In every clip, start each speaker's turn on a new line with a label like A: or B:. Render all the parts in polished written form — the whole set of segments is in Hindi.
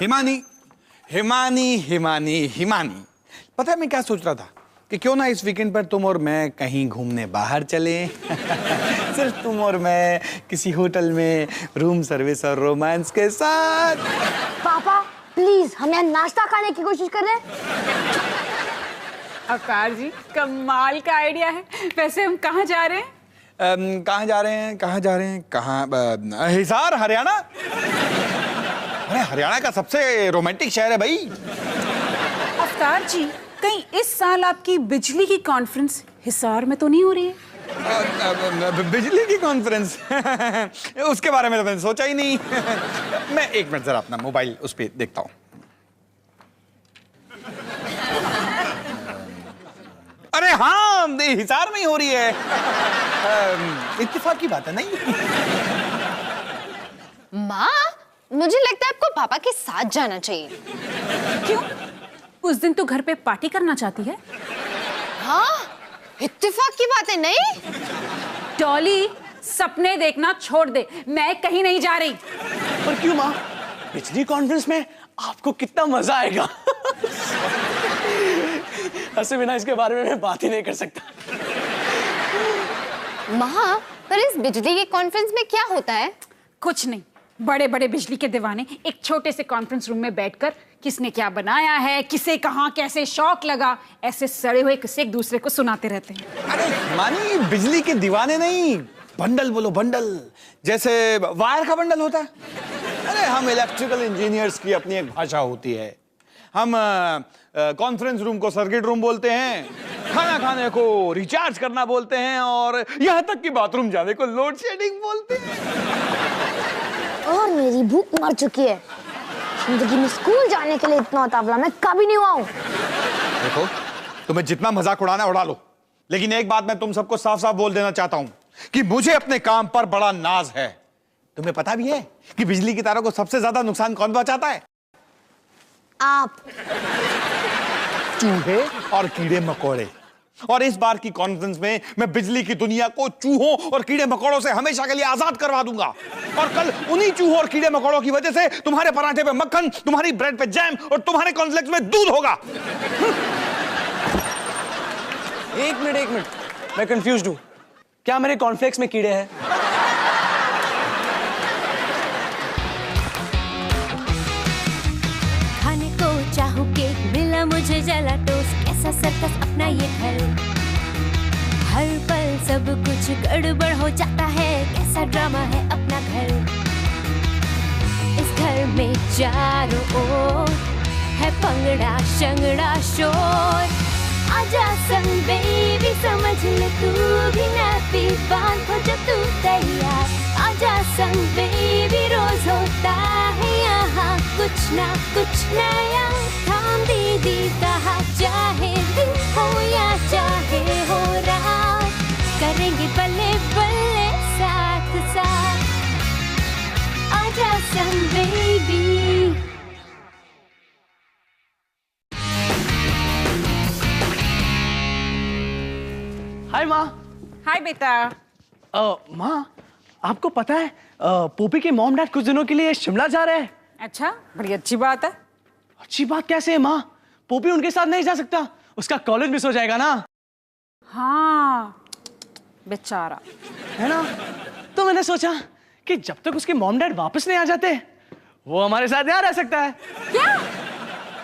A: हिमानी हिमानी हिमानी हिमानी, पता है मैं क्या सोच रहा था कि क्यों ना इस वीकेंड पर तुम और मैं कहीं घूमने बाहर चले। सिर्फ तुम और मैं किसी होटल में रूम सर्विस और रोमांस के साथ।
B: पापा प्लीज, हम यहाँ नाश्ता खाने की कोशिश कर रहे हैं।
C: अवतार जी कमाल का आइडिया है। वैसे हम कहाँ जा रहे हैं?
A: कहाँ जा रहे हैं हिसार, हरियाणा। अरे हरियाणा का सबसे रोमांटिक शहर है भाई।
C: अवतार जी कहीं इस साल आपकी बिजली की कॉन्फ्रेंस हिसार में तो नहीं हो रही है?
A: बिजली की कॉन्फ्रेंस उसके बारे में तो मैंने सोचा ही नहीं। मैं एक मिनट जरा अपना मोबाइल उस पर देखता हूँ। अरे हाँ, हिसार में ही हो रही है। इत्तेफाक की बात है नहीं।
B: माँ, मुझे लगता है आपको पापा के साथ जाना चाहिए।
C: क्यों? उस दिन तो घर पे पार्टी करना चाहती है।
B: हाँ, इत्तेफाक की बात है नहीं।
C: डॉली सपने देखना छोड़ दे, मैं कहीं नहीं जा रही।
D: पर क्यों माँ? पिछली कॉन्फ्रेंस में आपको कितना मजा आएगा। ऐसे बिना इसके बारे में मैं बात ही नहीं कर सकता।
B: माँ, पर इस बिजली की कॉन्फ्रेंस में क्या होता है?
C: कुछ नहीं, बड़े बड़े बिजली के दीवाने एक छोटे से कॉन्फ्रेंस रूम में बैठकर किसने क्या बनाया है, किसे कहाँ कैसे शौक लगा, ऐसे सड़े हुए किस्से एक दूसरे को सुनाते रहते हैं।
A: अरे मानी, बिजली के दीवाने नहीं, बंडल बोलो, बंडल। जैसे वायर का बंडल होता है। अरे हम इलेक्ट्रिकल इंजीनियर्स की अपनी एक भाषा होती है। हम कॉन्फ्रेंस रूम को सर्किट रूम बोलते हैं, खाना खाने को रिचार्ज करना बोलते हैं, और यहाँ तक कि बाथरूम जाने को लोड शेडिंग बोलते हैं।
B: और मेरी भूख मर चुकी है। जिंदगी में स्कूल जाने के लिए इतना उतावला मैं कभी नहीं हुआ हूँ।
A: देखो, तुम्हें जितना मजाक उड़ाना है उड़ा लो, लेकिन एक बात मैं तुम सबको साफ साफ बोल देना चाहता हूँ कि मुझे अपने काम पर बड़ा नाज है। तुम्हें पता भी है कि बिजली की तारों को सबसे ज्यादा नुकसान कौन पहुंचाता है?
B: आप।
A: चूहे और कीड़े मकोड़े। और इस बार की कॉन्फ्रेंस में मैं बिजली की दुनिया को चूहों और कीड़े मकोड़ों से हमेशा के लिए आजाद करवा दूंगा। और कल उन्हीं चूहों और कीड़े मकोड़ों की वजह से तुम्हारे पराठे पे मक्खन, तुम्हारी ब्रेड पे जैम और तुम्हारे कॉर्नफ्लेक्स में दूध होगा।
D: एक मिनट, मैं कंफ्यूज्ड हूँ। क्या मेरे कॉर्नफ्लेक्स में कीड़े हैं?
E: खाने को चाहूं केक, मिला मुझे जला टोस्ट, कैसा सर्कस अपना ये घर। हर पल सब कुछ गड़बड़ हो जाता है, कैसा ड्रामा है अपना घर। इस घर में चारों ओर है पंगड़ा शंगड़ा शोर। आजा संग बेबी, समझ ले तू भी नापी बांध हो जब तू तैयार। आजा संग बेबी, रोज होता है यहाँ कुछ ना कुछ नया। थाम दीदी कहा, चाहे दिन हो या चाहे हो रात, करेंगे बल्ले बल्ले साथ साथ। आजा संग बेबी।
D: हाय माँ।
C: हाय बेटा।
D: माँ, आपको पता है पोपी के मॉम डैड कुछ दिनों के लिए शिमला जा रहे हैं।
C: अच्छा, बड़ी अच्छी बात है।
D: अच्छी बात कैसे है माँ? पोपी उनके साथ नहीं जा सकता, उसका कॉलेज मिस हो जाएगा ना।
C: हाँ बेचारा,
D: है ना? तो मैंने सोचा कि जब तक उसके मॉम डैड वापस नहीं आ जाते, वो हमारे साथ यहाँ रह सकता है।
C: क्या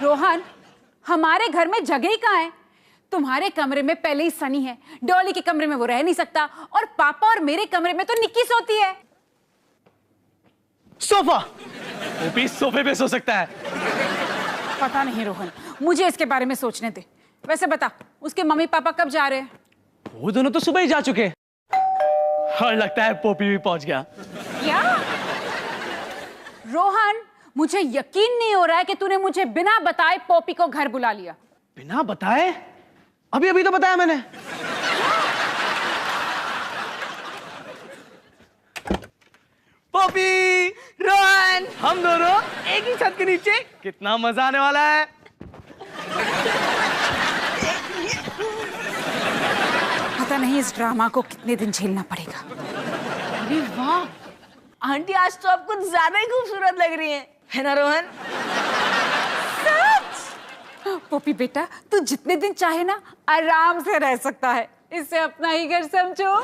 C: रोहन, हमारे घर में जगह ही कहाँ है? तुम्हारे कमरे में पहले ही सनी है, डॉली के कमरे में वो रह नहीं सकता, और पापा और मेरे कमरे में तो निक्की सोती है।
D: सोफा, पोपी सोफे पे सो सकता है।
C: पता नहीं रोहन, मुझे इसके बारे में सोचने दे। वैसे बता, उसके मम्मी पापा कब जा रहे हैं?
D: वो दोनों तो सुबह ही जा चुके, और लगता है पोपी भी पहुंच गया।
C: क्या? रोहन, मुझे यकीन नहीं हो रहा है कि तूने मुझे बिना बताए पोपी को घर बुला लिया।
D: बिना बताए? अभी अभी तो बताया मैंने। पोपी, रोहन, हम दोनों एक ही छत के नीचे, कितना मजा आने वाला है।
C: पता नहीं इस ड्रामा को कितने दिन झेलना पड़ेगा।
F: अरे वाह, आंटी आज तो आप कुछ ज्यादा ही खूबसूरत लग रही हैं, है ना रोहन?
C: पोपी बेटा, तू जितने दिन चाहे ना आराम से रह सकता है, इसे अपना ही घर समझो।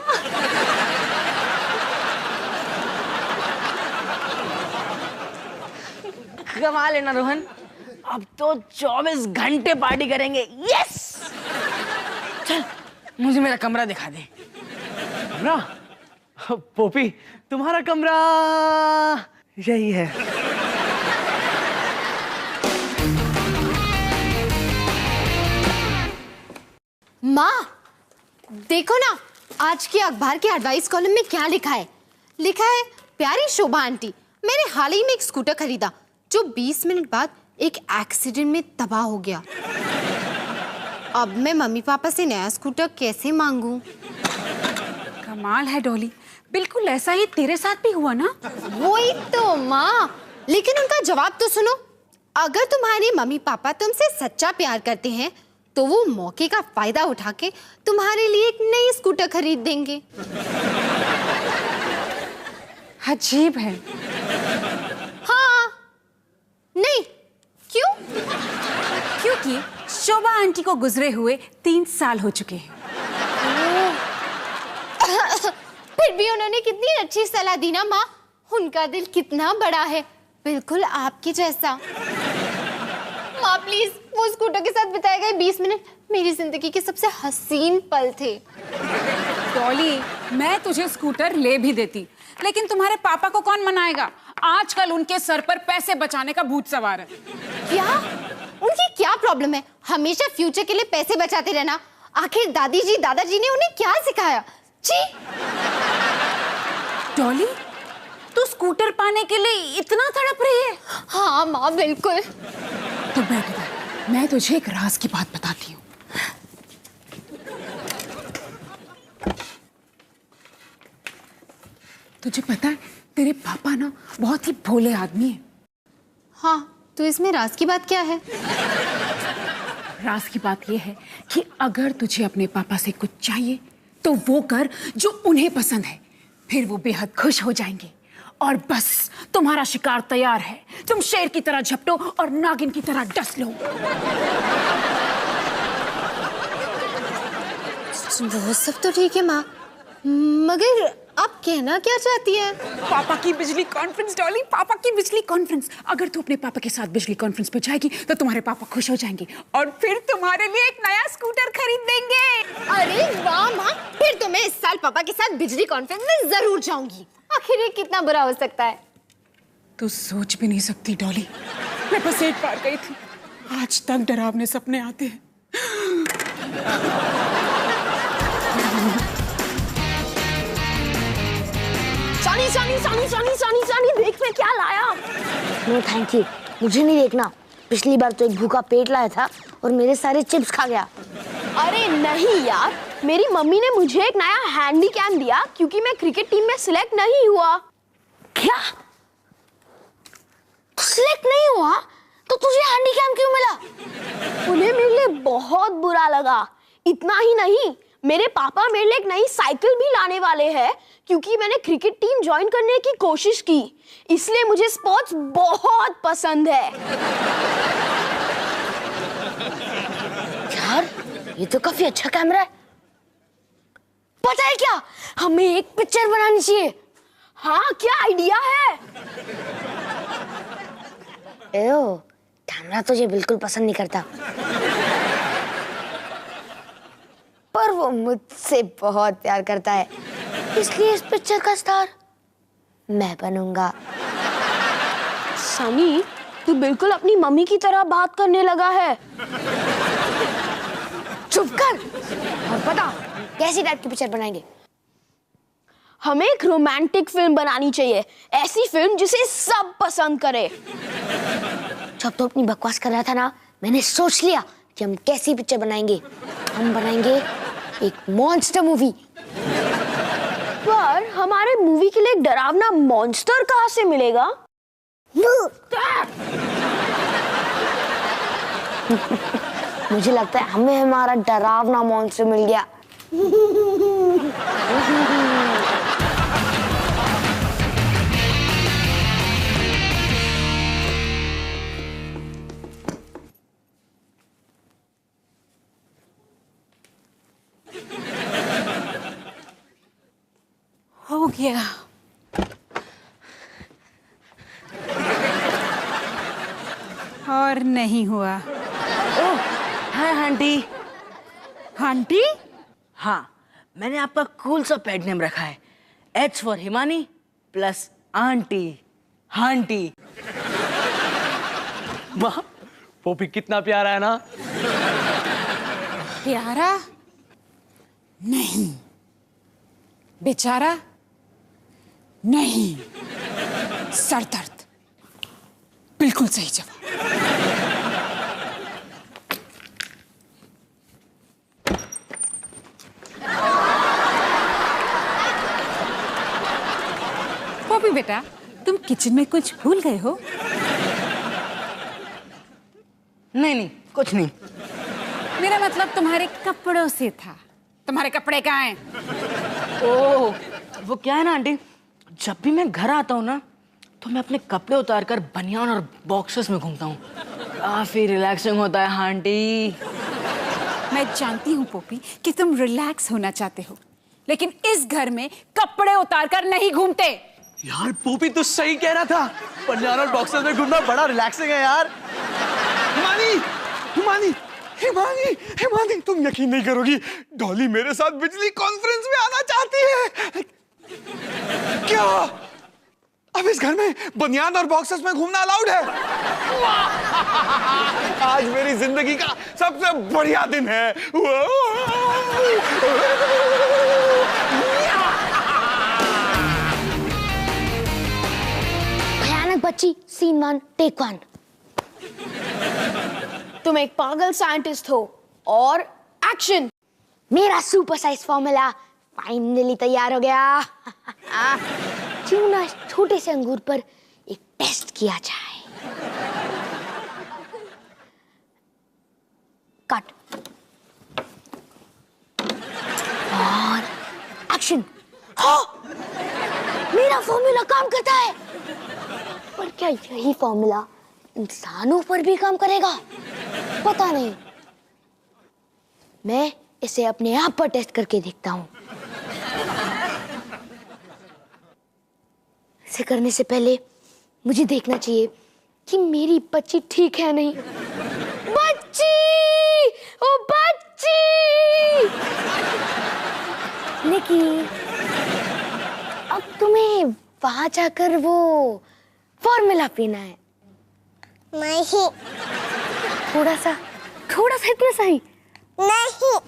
D: कमाल है ना रोहन, अब तो 24 घंटे पार्टी करेंगे। यस, चल मुझे मेरा कमरा दिखा दे। कमरा? पोपी, तुम्हारा कमरा यही है।
E: माँ, देखो ना आज के अखबार के एडवाइस कॉलम में क्या लिखा है। लिखा है, प्यारी शोभा आंटी, मैंने हाल ही में एक स्कूटर खरीदा जो 20 मिनट बाद एक एक्सीडेंट में तबाह हो गया। अब मैं मम्मी पापा से नया स्कूटर कैसे मांगूं?
C: कमाल है डॉली, बिल्कुल ऐसा ही तेरे साथ भी हुआ ना।
E: वही तो माँ, लेकिन उनका जवाब तो सुनो। अगर तुम्हारे मम्मी पापा तुमसे सच्चा प्यार करते हैं तो वो मौके का फायदा उठा के तुम्हारे लिए एक नई स्कूटर खरीद देंगे।
C: अजीब है।
E: हाँ, नहीं, क्यों?
C: क्योंकि शोभा आंटी को गुजरे हुए 3 साल हो चुके हैं।
E: फिर भी उन्होंने कितनी अच्छी सलाह दी ना माँ। उनका दिल कितना बड़ा है, बिल्कुल आपकी जैसा। माँ प्लीज, वो स्कूटर के साथ बिताए गए 20 मिनट मेरी जिंदगी के सबसे हसीन पल थे।
C: डॉली, मैं तुझे स्कूटर ले भी देती, लेकिन तुम्हारे पापा को कौन मनाएगा? आजकल उनके सर पर पैसे बचाने का भूत सवार है।
E: क्या? उनकी क्या प्रॉब्लम है हमेशा फ्यूचर के लिए पैसे बचाते रहना? आखिर दादी जी दादाजी ने उन्हें क्या सिखाया? जी
C: डॉली, तू स्कूटर पाने के लिए इतना तड़प रही है?
E: हाँ माँ, बिल्कुल।
C: तो बैठ जा, मैं तुझे एक राज की बात बताती हूँ। तुझे पता है, तेरे पापा ना बहुत ही भोले आदमी है।
E: हाँ, तो इसमें राज की बात क्या है?
C: राज की बात यह है कि अगर तुझे अपने पापा से कुछ चाहिए तो वो कर जो उन्हें पसंद है, फिर वो बेहद खुश हो जाएंगे। और बस तुम्हारा शिकार तैयार है, तुम शेर की तरह झपटो और नागिन की तरह डस लो।
E: वो सब तो ठीक है माँ, मगर आप कहना क्या चाहती हैं?
C: पापा की बिजली कॉन्फ्रेंस डॉली, पापा की बिजली कॉन्फ्रेंस। अगर तू अपने पापा के साथ बिजली कॉन्फ्रेंस पे जाएगी तो तुम्हारे पापा खुश हो जाएंगे और फिर तुम्हारे लिए एक नया स्कूटर खरीद देंगे।
E: अरे वाह माँ, फिर तो मैं इस साल पापा के साथ बिजली कॉन्फ्रेंस में जरूर जाऊंगी। आखिर ये कितना बुरा हो सकता है?
C: तू सोच भी नहीं सकती डॉली, मैं बस एक बार गई थी, आज तक डरावने सपने आते हैं।
B: सानी सानी सानी सानी सानी सानी, देख मैं क्या लाया। नो थैंक यू, मुझे नहीं देखना। पिछली बार तो एक भूखा पेट लाया था और मेरे सारे चिप्स खा गया।
F: अरे नहीं यार, मेरी मम्मी ने मुझे एक नया हैंडी कैम दिया क्योंकि मैं क्रिकेट टीम में सिलेक्ट नहीं हुआ।
B: क्या? सिलेक्ट नहीं हुआ तो तुझे हैंडी कैम क्यों मिला?
F: उन्हें मेरे लिए बहुत बुरा लगा। इतना ही नहीं, मेरे पापा मेरे लिए एक नई साइकिल भी लाने वाले हैं क्योंकि मैंने क्रिकेट टीम ज्वाइन करने की कोशिश की, इसलिए मुझे स्पोर्ट्स बहुत पसंद है।
B: यार, ये तो काफी अच्छा कैमरा है। पता है क्या, हमें एक पिक्चर बनानी चाहिए।
F: हाँ, क्या आइडिया है?
B: एओ, कैमरा तुझे बिल्कुल पसंद नहीं करता, पर वो मुझसे बहुत प्यार करता है, इसलिए इस पिक्चर का स्टार मैं बनूंगा।
F: सनी, तू बिल्कुल अपनी मम्मी की तरह बात करने लगा है।
B: चुप कर और बता, कैसी टाइप की पिक्चर बनाएंगे?
F: हमें एक रोमांटिक फिल्म बनानी चाहिए, ऐसी फिल्म जिसे सब पसंद करे।
B: जब तो अपनी बकवास कर रहा था ना, मैंने सोच लिया कि हम कैसी पिक्चर बनाएंगे। हम बनाएंगे एक मॉन्स्टर मूवी।
F: पर हमारे मूवी के लिए एक डरावना मॉन्स्टर कहाँ से मिलेगा?
B: मुझे लगता है हमें हमारा डरावना मॉन्स्टर मिल गया।
C: या और नहीं हुआ।
D: ओह, हाय आंटी।
C: आंटी?
D: हाँ, मैंने आपका कूल सा पेट नेम रखा है, H for Himani plus aunty, aunty.
G: वाह, पोपी कितना प्यारा है ना।
C: प्यारा नहीं, बेचारा नहीं, सर दर्द। बिल्कुल सही जवाब। पोपी बेटा, तुम किचन में कुछ भूल गए हो?
D: नहीं नहीं, कुछ नहीं।
C: मेरा मतलब तुम्हारे कपड़ों से था। तुम्हारे कपड़े कहाँ हैं?
D: ओह, वो क्या है ना आंटी, जब भी मैं घर आता हूँ ना, तो मैं अपने कपड़े उतार कर बनियान और बॉक्सेस में घूमता हूँ। काफी रिलैक्सिंग होता है आंटी।
C: मैं जानती हूँ पोपी कि तुम रिलैक्स होना चाहते हो, लेकिन इस घर में कपड़े उतार कर नहीं घूमते।
G: यार पोपी तू सही कह रहा था, बनियान और बॉक्सर में घूमना बड़ा रिलैक्सिंग है यार।
A: हिमानी, हिमानी, हिमानी, हिमानी, तुम यकीन नहीं करोगी, डॉली मेरे साथ बिजली कॉन्फ्रेंस में आना चाहती है। क्या? अब इस घर में बनियान और बॉक्सेस में घूमना अलाउड है? आज मेरी जिंदगी का सबसे बढ़िया दिन है।
B: भयानक बच्ची, सीन 1 टेक 1।
F: तुम एक पागल साइंटिस्ट हो और एक्शन।
B: मेरा सुपर साइज फॉर्मूला फाइनली तैयार हो गया। क्यों ना इस छोटे से अंगूर पर एक टेस्ट किया जाए। कट और एक्शन। हाँ, मेरा फॉर्मूला काम करता है। पर क्या यही फॉर्मूला इंसानों पर भी काम करेगा? पता नहीं। मैं इसे अपने आप पर टेस्ट करके देखता हूं। इसे करने से पहले मुझे देखना चाहिए कि मेरी बच्ची ठीक है नहीं। बच्ची, ओ बच्ची। निकी, अब तुम्हें वहां जाकर वो फॉर्मूला पीना है। नहीं। थोड़ा सा इतना सही। नहीं।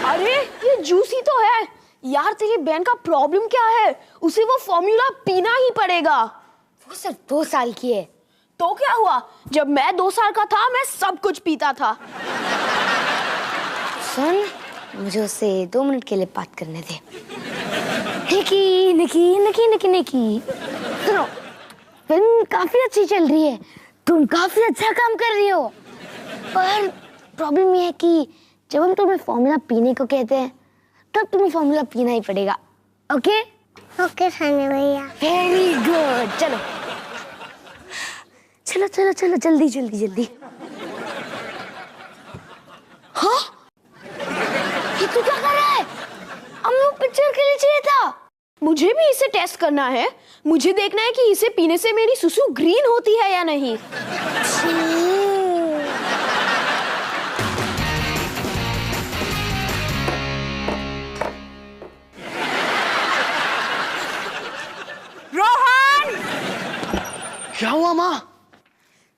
F: अरे ये जूसी तो है यार। तेरी बहन का प्रॉब्लम क्या है? उसे वो फॉर्मूला पीना ही पड़ेगा।
B: वो सिर्फ 2 साल की है।
F: तो क्या हुआ, जब मैं 2 साल का था मैं सब कुछ पीता था।
B: सुन, मुझे उससे 2 मिनट के लिए बात करने दे। निकी, निकी, निकी, निकी, निकी, सुनो, फिल्म काफी अच्छी चल रही है, तुम काफी अच्छा काम कर रही हो, पर प्रॉब्लम ये है कि जब हम तुम्हें फॉर्मूला पीने को कहते हैं तब तुम्हें फॉर्मूला पीना ही पड़ेगा। ओके? ओके सनी भैया। Very good. चलो चलो चलो चलो, जल्दी जल्दी जल्दी। हाँ, ये तू क्या कर रहा है? अम्मू पिक्चर के लिए चाहिए था।
F: मुझे भी इसे टेस्ट करना है। मुझे देखना है कि इसे पीने से मेरी सुसु ग्रीन होती है या नहीं।
C: रोहन!
G: क्या हुआ माँ?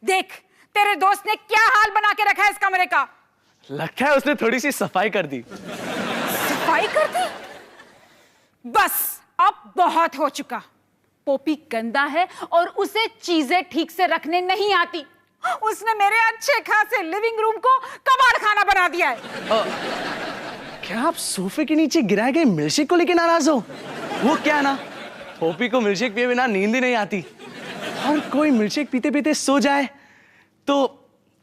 C: देख, तेरे दोस्त ने क्या हाल बना के रखा है इस कमरे का।
G: लगता है उसने थोड़ी सी सफाई कर दी।
C: सफाई कर दी? बस अब बहुत हो चुका। पोपी गंदा है और उसे चीजें ठीक से रखने नहीं आती। उसने मेरे अच्छे खासे लिविंग रूम को कबाड़ खाना बना दिया है।
G: क्या आप सोफे के नीचे गिराए गए मिल्कशेक को लेकर नाराज हो? वो क्या ना, पोपी को मिल्कशेक पिए बिना नींद ही नहीं आती, और कोई मिल्कशेक पीते पीते सो जाए तो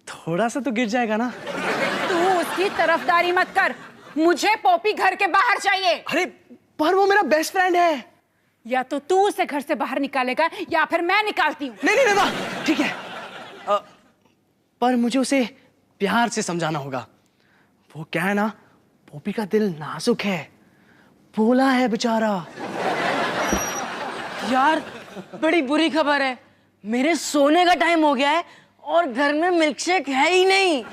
G: थोड़ा सा तो गिर जाएगा ना।
C: तू उसकी तरफदारी मत कर। मुझे पोपी घर के बाहर चाहिए।
G: अरे पर वो मेरा बेस्ट फ्रेंड है।
C: या तो तू उसे घर से बाहर निकालेगा या फिर मैं निकालती हूँ।
G: नहीं नहीं नहीं माँ, ठीक है, पर मुझे उसे प्यार से समझाना होगा। वो क्या है ना, पोपी का दिल नाजुक है, बोला है बेचारा।
D: यार बड़ी बुरी खबर है, मेरे सोने का टाइम हो गया है और घर में मिल्कशेक है ही नहीं।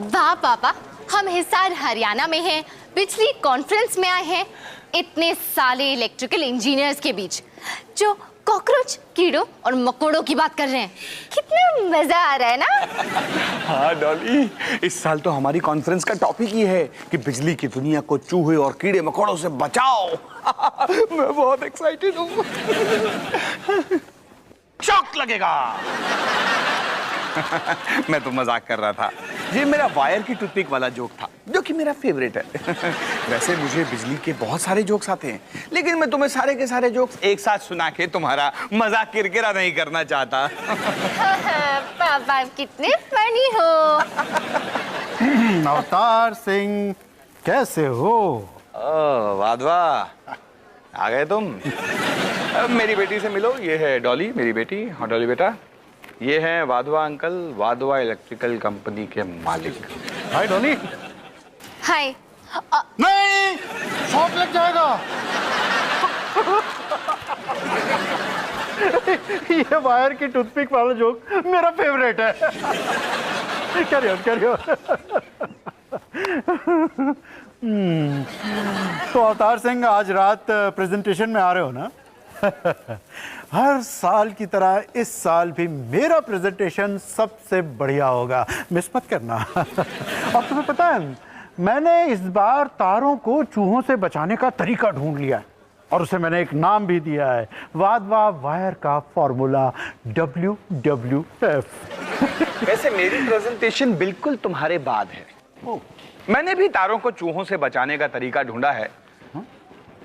H: वाह पापा, हम हिसार हरियाणा में हैं, बिजली कॉन्फ्रेंस में आए हैं। इतने सारे इलेक्ट्रिकल इंजीनियर्स के बीच जो कॉकरोच, कीड़ों और मकोड़ों की बात कर रहे हैं, कितना मजा आ रहा है ना।
A: हाँ डॉली, इस साल तो हमारी कॉन्फ्रेंस का टॉपिक ही है कि बिजली की दुनिया को चूहे और कीड़े मकोड़ों से बचाओ। मैं बहुत एक्साइटेड हूँ। शॉक लगेगा। मैं तो मजाक कर रहा था। ये मेरा वायर की टूथपिक वाला जोक था, जो कि मेरा फेवरेट है। वैसे मुझे बिजली के बहुत सारे जोक्स आते हैं, लेकिन मैं तुम्हें सारे के सारे जोक्स एक साथ सुना के तुम्हारा मजाक किरकिरा नहीं करना चाहता।
H: पापा कितने फनी हो।
I: अवतार सिंह, कैसे हो?
A: वाधवा, आ गए तुम। अब मेरी बेटी से मिलो। ये है डॉली, मेरी बेटी। हाँ डॉली बेटा, ये हैं Wadhwa uncle, Wadhwa electrical company के मालिक।
I: हाय डॉली।
H: हाय।
I: नहीं, शॉक लग जाएगा। ये वायर की टूथपिक वाला जोक मेरा फेवरेट है। Carry on, carry on. तो अवतार सिंह, आज रात प्रेजेंटेशन में आ रहे हो ना? हर साल की तरह इस साल भी मेरा प्रेजेंटेशन सबसे बढ़िया होगा, मिस मत करना। और तुम्हें पता है, मैंने इस बार तारों को चूहों से बचाने का तरीका ढूंढ लिया है और उसे मैंने एक नाम भी दिया है, वाधवा वायर का फॉर्मूला, WWF।
A: वैसे मेरी प्रेजेंटेशन बिल्कुल तुम्हारे बाद है। मैंने भी तारों को चूहों से बचाने का तरीका ढूंढा है।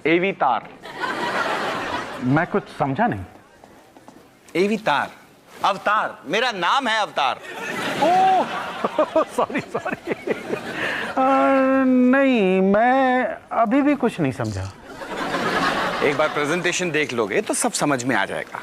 A: एवी तार।
I: मैं कुछ समझा नहीं।
A: एवी तार, अवतार, मेरा नाम है अवतार।
I: Oh sorry sorry. नहीं, मैं अभी भी कुछ नहीं समझा।
A: एक बार प्रेजेंटेशन देख लोगे तो सब समझ में आ जाएगा।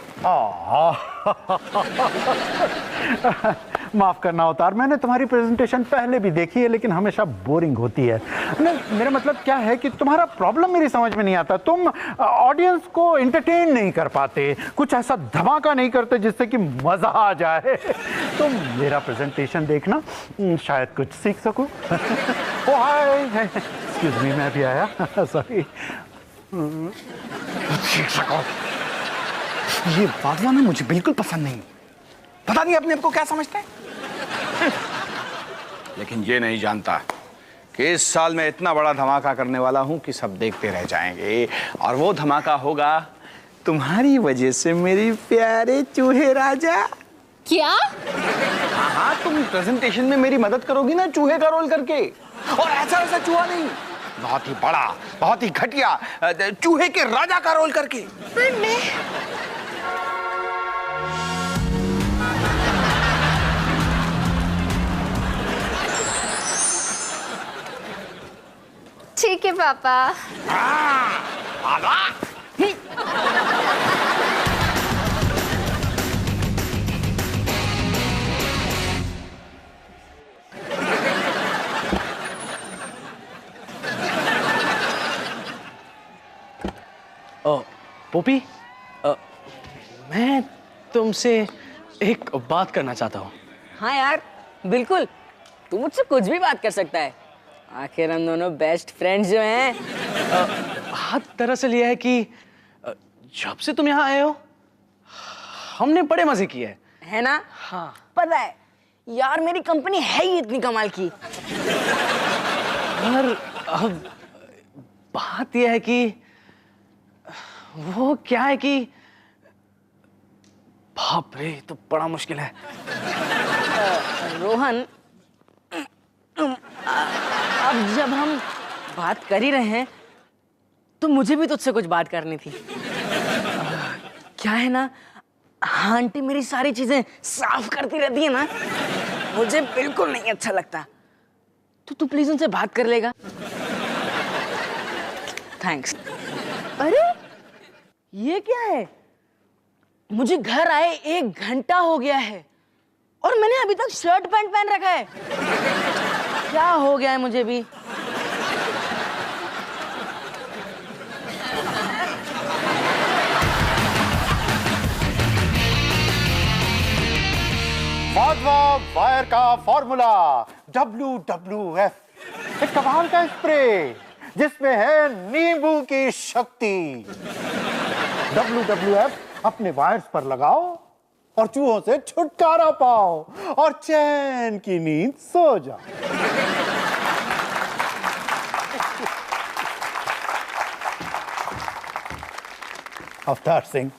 I: माफ करना अवतार, मैंने तुम्हारी प्रेजेंटेशन पहले भी देखी है, लेकिन हमेशा बोरिंग होती है। मेरा मतलब क्या है कि तुम्हारा प्रॉब्लम मेरी समझ में नहीं आता। तुम ऑडियंस को एंटरटेन नहीं कर पाते, कुछ ऐसा धमाका नहीं करते जिससे कि मजा आ जाए। तुम मेरा प्रेजेंटेशन देखना, शायद कुछ सीख सकूं। ओ हाय, एक्सक्यूज मी, मैं भी आया। सॉरी।
A: सीख सको? ये वाधवा में मुझे बिल्कुल पसंद नहीं। पता नहीं अपने आप को क्या समझता है। लेकिन ये नहीं जानता कि इस साल मैं इतना बड़ा धमाका करने वाला हूं कि सब देखते रह जाएंगे। और वो धमाका होगा तुम्हारी वजह से, मेरी प्यारे चूहे राजा।
H: क्या?
A: हाँ, तुम प्रेजेंटेशन में मेरी मदद करोगी ना, चूहे का रोल करके। और ऐसा ऐसा चूहा नहीं, बहुत ही बड़ा, बहुत ही घटिया चूहे के राजा का रोल करके।
H: पर मैं ठीक है पापा।
G: पोपी, मैं तुमसे एक बात करना चाहता हूँ।
D: हाँ यार, बिल्कुल, तू मुझसे कुछ भी बात कर सकता है। आखिर हम दोनों बेस्ट फ्रेंड्स जो हैं।
G: हाँ, दरअसल यह है कि जब से तुम यहाँ आए हो, हमने बड़े मजे किए हैं।
D: है ना?
G: हाँ।
D: पता है यार, मेरी कंपनी है ही इतनी कमाल की।
G: और अब बात यह है कि वो क्या है कि बाप रे, तो बड़ा मुश्किल है।
D: रोहन, अब जब हम बात कर ही रहे हैं तो मुझे भी तुझसे कुछ बात करनी थी। क्या है ना, आंटी मेरी सारी चीजें साफ करती रहती है ना, मुझे बिल्कुल नहीं अच्छा लगता। तो तू प्लीज उनसे बात कर लेगा? थैंक्स। अरे ये क्या है? मुझे घर आए 1 घंटा हो गया है और मैंने अभी तक शर्ट पैंट पहन रखा है। क्या हो गया है मुझे भी?
I: वाधवा वायर का फॉर्मूला WWF, एक कमाल का स्प्रे जिसमें है नींबू की शक्ति। WWF अपने वायर्स पर लगाओ और चूहों से छुटकारा पाओ और चैन की नींद सो जाओ। अवतार सिंह,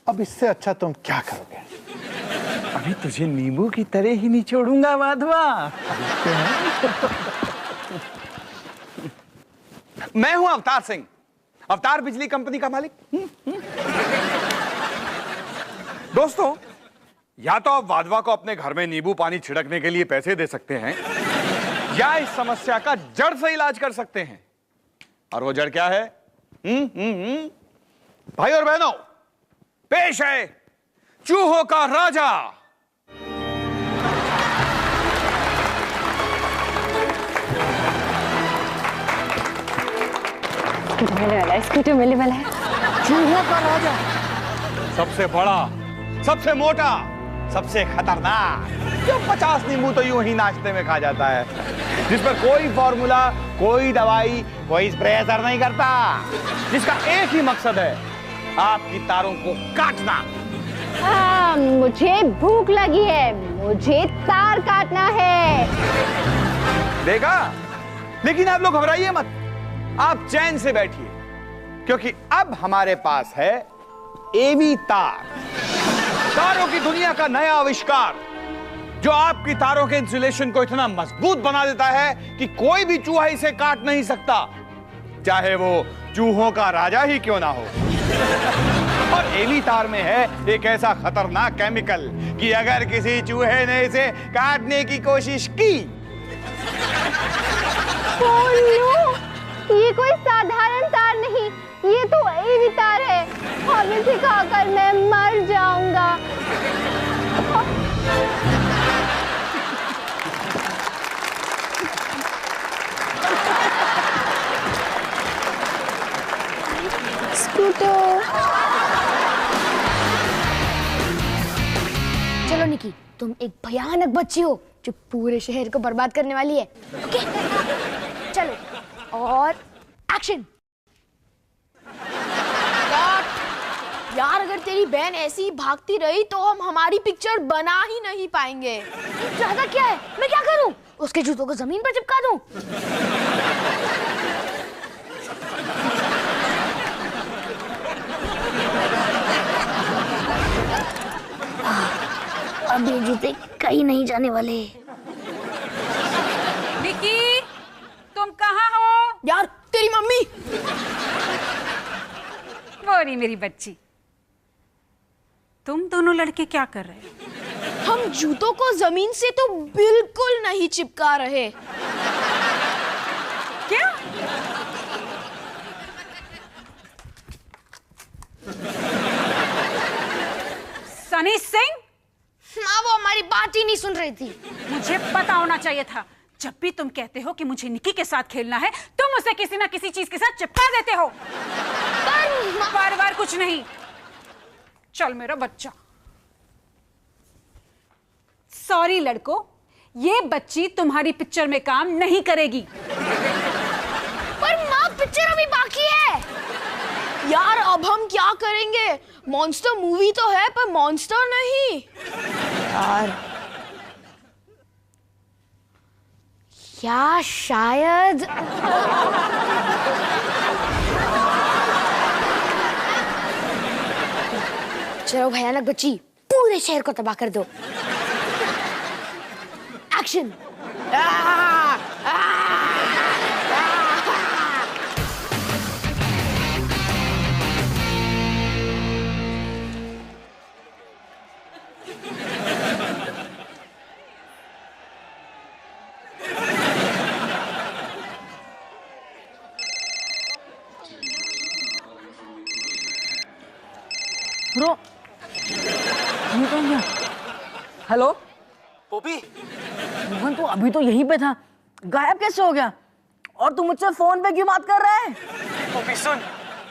I: अब इससे अच्छा तुम क्या करोगे?
A: अभी तुझे नींबू की तरह ही नहीं छोड़ूंगा माधवा। मैं हूं अवतार सिंह, अवतार बिजली कंपनी का मालिक। दोस्तों, या तो आप वाधवा को अपने घर में नींबू पानी छिड़कने के लिए पैसे दे सकते हैं, या इस समस्या का जड़ से इलाज कर सकते हैं। और वो जड़ क्या है? भाई और बहनों, पेश है चूहों का राजा।
B: स्कूटर मिलने वाला है।
A: चूहों का राजा, सबसे बड़ा, सबसे मोटा, सबसे खतरनाक, जो 50 नींबू तो यूं ही नाश्ते में खा जाता है, जिस पर कोई फॉर्मूला, कोई दवाई, कोई स्प्रे असर नहीं करता, जिसका एक ही मकसद है, आपकी तारों को काटना।
B: हाँ, मुझे भूख लगी है, मुझे तार काटना है।
A: देखा? लेकिन आप लोग घबराइए मत, आप चैन से बैठिए, क्योंकि अब हमारे पास है एवी तार, तारों की दुनिया का नया आविष्कार, जो आपकी तारों के इंसुलेशन को इतना मजबूत बना देता है कि कोई भी चूहा इसे काट नहीं सकता, चाहे वो चूहों का राजा ही क्यों ना हो। और एवी तार में है एक ऐसा खतरनाक केमिकल कि अगर किसी चूहे ने इसे काटने की कोशिश की,
B: ये कोई साधारण तार नहीं, ये तो एवी तार है। अब इसे खाकर मैं मर जाऊंगा। स्कूटर। चलो निकी, तुम एक भयानक बच्ची हो जो पूरे शहर को बर्बाद करने वाली है। ओके? चलो, और एक्शन।
F: यार, अगर तेरी बहन ऐसी ही भागती रही तो हम हमारी पिक्चर बना ही नहीं पाएंगे।
B: ज्यादा क्या है? मैं क्या करूं? उसके जूतों को जमीन पर चिपका दूं? अब ये जूते कहीं नहीं जाने वाले।
C: विकी, तुम कहाँ हो?
F: यार, तेरी मम्मी।
C: वो रही मेरी बच्ची। तुम दोनों लड़के क्या कर रहे हो?
F: हम जूतों को जमीन से तो बिल्कुल नहीं चिपका रहे।
C: क्या? सनी सिंह?
B: हाँ, वो हमारी बात ही नहीं सुन रही थी।
C: मुझे पता होना चाहिए था। जब भी तुम कहते हो कि मुझे निकी के साथ खेलना है, तुम उसे किसी ना किसी चीज के साथ चिपका देते हो। बार बार कुछ नहीं। चल मेरा बच्चा। सॉरी लड़कों, ये बच्ची तुम्हारी पिक्चर में काम नहीं करेगी।
B: पर माँ, पिक्चर अभी बाकी है।
F: यार, अब हम क्या करेंगे? मॉन्स्टर मूवी तो है पर मॉन्स्टर नहीं।
B: या शायद चलो भयानक बच्ची, पूरे शहर को तबाह कर दो। एक्शन।
D: ब्रो, ये कौन गया? हेलो
G: पोपी,
D: रोहन, तू अभी तो यहीं पे था, गायब कैसे हो गया? और तू मुझसे फोन पे क्यों बात कर रहा है?
G: पोपी सुन,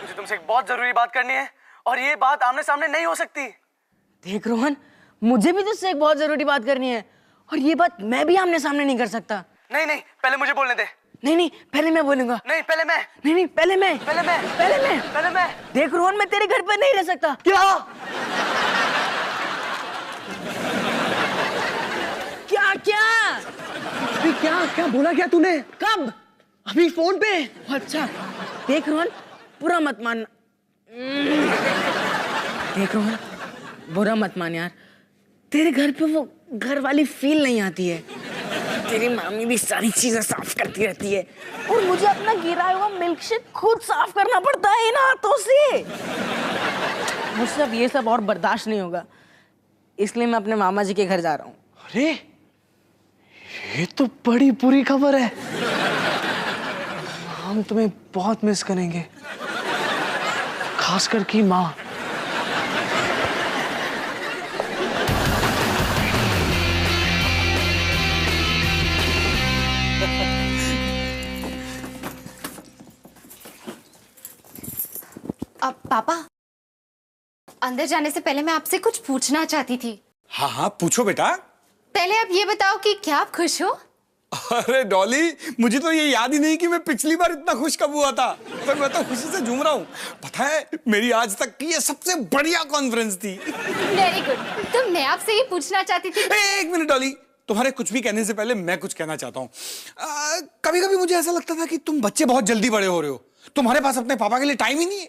G: मुझे तुमसे एक बहुत जरूरी बात करनी है और ये बात आमने सामने नहीं हो सकती।
D: देख रोहन, मुझे भी तुझसे एक बहुत जरूरी बात करनी है और ये बात मैं भी आमने सामने नहीं कर सकता।
G: नहीं नहीं, पहले मुझे बोलने दे।
D: नहीं, पहले मैं बोलूंगा।
G: नहीं, पहले मैं।
D: नहीं, पहले मैं।
G: पहले मैं।
D: देख रोहन, मैं तेरे घर पे नहीं रह सकता।
G: क्या? अभी क्या बोला क्या तूने?
D: कब?
G: अभी फोन पे।
D: अच्छा, देख रोहन, बुरा मत मान। देख रोहन, बुरा मत मान यार, तेरे घर पे वो घर वाली फील नहीं आती है। तेरी मामी भी सारी चीजें साफ करती रहती है और मुझे अपना गिरा हुआ मिल्क शेक खुद साफ करना पड़ता है इन हाथों से। मुझसे अब ये सब और बर्दाश्त नहीं होगा, इसलिए मैं अपने मामा जी के घर जा रहा हूँ।
G: अरे ये तो बड़ी बुरी खबर है। हम तुम्हें बहुत मिस करेंगे, खासकर की माँ।
H: अब पापा, अंदर जाने से पहले मैं आपसे कुछ पूछना चाहती थी।
A: हाँ पूछो बेटा।
H: पहले आप ये बताओ कि क्या आप खुश हो?
A: अरे डॉली, मुझे तो ये याद ही नहीं कि मैं पिछली बार इतना खुश कब हुआ था, पर मैं तो खुशी से झूम रहा हूँ। पता है, मेरी आज तक की ये सबसे बढ़िया कॉन्फ्रेंस थी।
H: Very good. तो मैं आपसे ये पूछना चाहती थी।
A: एक मिनट डॉली, तुम्हारे कुछ भी कहने से पहले मैं कुछ कहना चाहता हूँ। कभी कभी मुझे ऐसा लगता था कि तुम बच्चे बहुत जल्दी बड़े हो रहे हो, तुम्हारे पास अपने पापा के लिए टाइम ही नहीं है।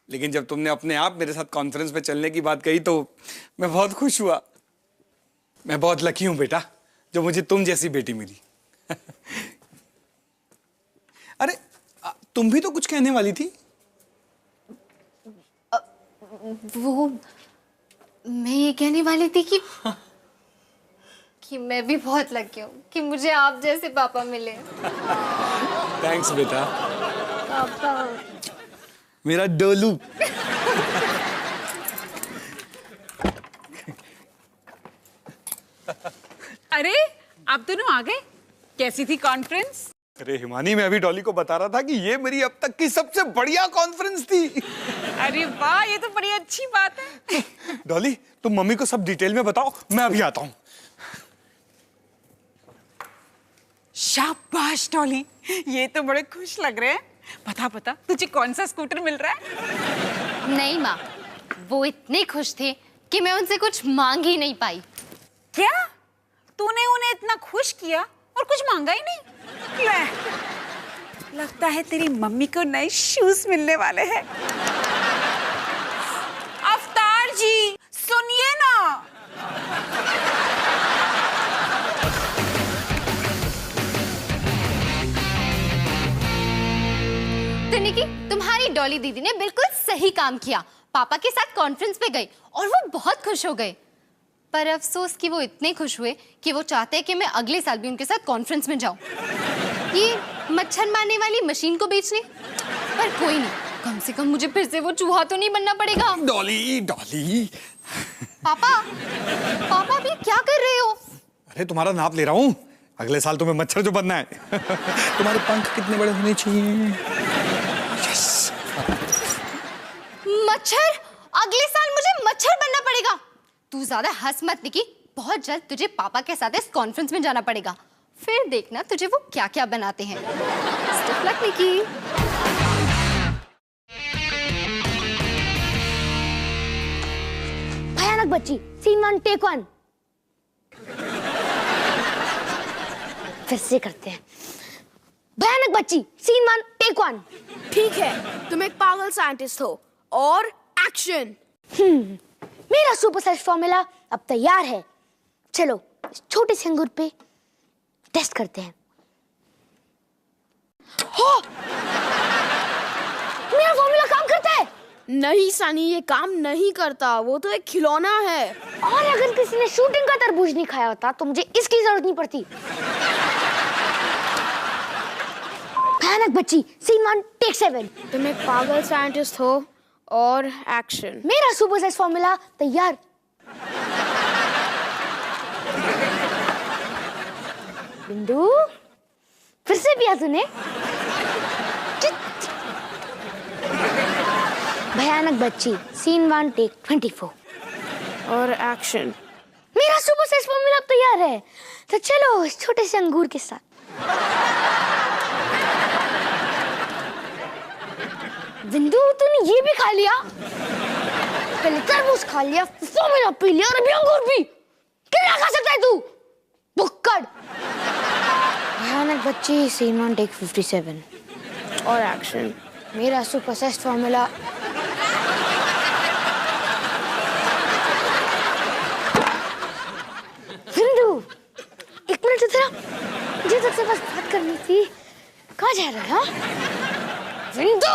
A: लेकिन जब तुमने अपने आप मेरे साथ कॉन्फ्रेंस पे चलने की बात कही तो मैं बहुत खुश हुआ। मैं बहुत लकी हूं बेटा, जो मुझे तुम जैसी बेटी मिली। अरे तुम भी तो कुछ कहने वाली थी।
H: वो मैं ये कहने वाली थी कि मैं भी बहुत लकी हूँ कि मुझे आप जैसे पापा मिले।
A: थैंक्स बेटा।
H: पापा
A: मेरा डोलू।
C: अरे आप दोनों आ गए? कैसी थी कॉन्फ्रेंस?
A: अरे हिमानी, मैं अभी डॉली को बता रहा था कि ये मेरी अब तक की सबसे बढ़िया कॉन्फ्रेंस थी।
C: अरे वाह, ये तो बड़ी अच्छी बात है।
A: डॉली, तुम मम्मी को सब डिटेल में बताओ, मैं अभी आता हूँ।
C: शाबाश डॉली, ये तो बड़े खुश लग रहे हैं। बता तुझे कौन सा स्कूटर मिल रहा है?
H: नहीं माँ, वो इतने खुश थे कि मैं उनसे कुछ मांग ही नहीं पाई।
C: क्या? तूने उन्हें इतना खुश किया और कुछ मांगा ही नहीं? ले, लगता है तेरी मम्मी को नए शूज मिलने वाले हैं। अवतार जी सुनिए ना।
H: तो निकी, तुम्हारी डॉली दीदी ने बिल्कुल सही काम किया। पापा के साथ कॉन्फ्रेंस पे गई और वो बहुत खुश हो गए। पर अफसोस कि वो इतने खुश हुए कि वो चाहते हैं कि मैं अगले साल भी उनके साथ कॉन्फ्रेंस में जाऊं, ये मच्छर मारने वाली मशीन को बेचने। पर कोई नहीं, कम से कम मुझे फिर से वो चूहा तो नहीं बनना पड़ेगा।
A: डॉली डॉली।
H: पापा भी क्या कर रहे हो?
A: अरे तुम्हारा नाप ले रहा हूँ, अगले साल तुम्हें मच्छर जो बनना है। तुम्हारे पंख कितने बड़े होने चाहिए? यस।
H: मच्छर? अगले साल मुझे मच्छर बनना पड़ेगा? तू ज्यादा हंस मत निकी, बहुत जल्द तुझे पापा के साथ इस कॉन्फ्रेंस में जाना पड़ेगा। फिर देखना तुझे वो क्या क्या बनाते हैं। Best of luck, निकी।
B: भयानक बच्ची, सीन 1 टेक 1। फिर से करते हैं। भयानक बच्ची, सीन 1 टेक 1।
F: ठीक है, तुम एक पागल साइंटिस्ट हो और एक्शन।
B: मेरा सुपर साइज फॉर्मूला अब तैयार है। चलो इस छोटे से अंगूर पे टेस्ट करते हैं। हो! मेरा फॉर्मूला काम करता है।
F: नहीं सनी, ये काम नहीं करता, वो तो एक खिलौना है।
B: और अगर किसी ने शूटिंग का तरबूज नहीं खाया होता तो मुझे इसकी जरूरत नहीं पड़ती। भयानक बच्ची, सीन 1 टेक 7।
F: तुम एक पागल साइंटिस्ट हो और एक्शन।
B: मेरा सुपर साइज फॉर्मूला तैयार। बिंदु, फिर से पिया तूने? भयानक बच्ची, सीन 1 टेक 24।
F: और एक्शन।
B: मेरा सुपर साइज फॉर्मूला अब तैयार है, तो चलो इस छोटे से अंगूर के साथ। बिंदु, तूने ये भी खा लिया? पहले तरबूज खा लिया, फॉर्मूला पी लिया और अभी अंगूर पी। क्या खा सकता है तू? बुक्कड़। भयानक बच्ची, सीन 1 टेक 57।
F: और एक्शन।
B: मेरा सुपर साइज फॉर्मूला। बिंदु, एक मिनट तेरा, मुझे तुझसे बस बात करनी थी। कहाँ जा रहा है? बिंदु!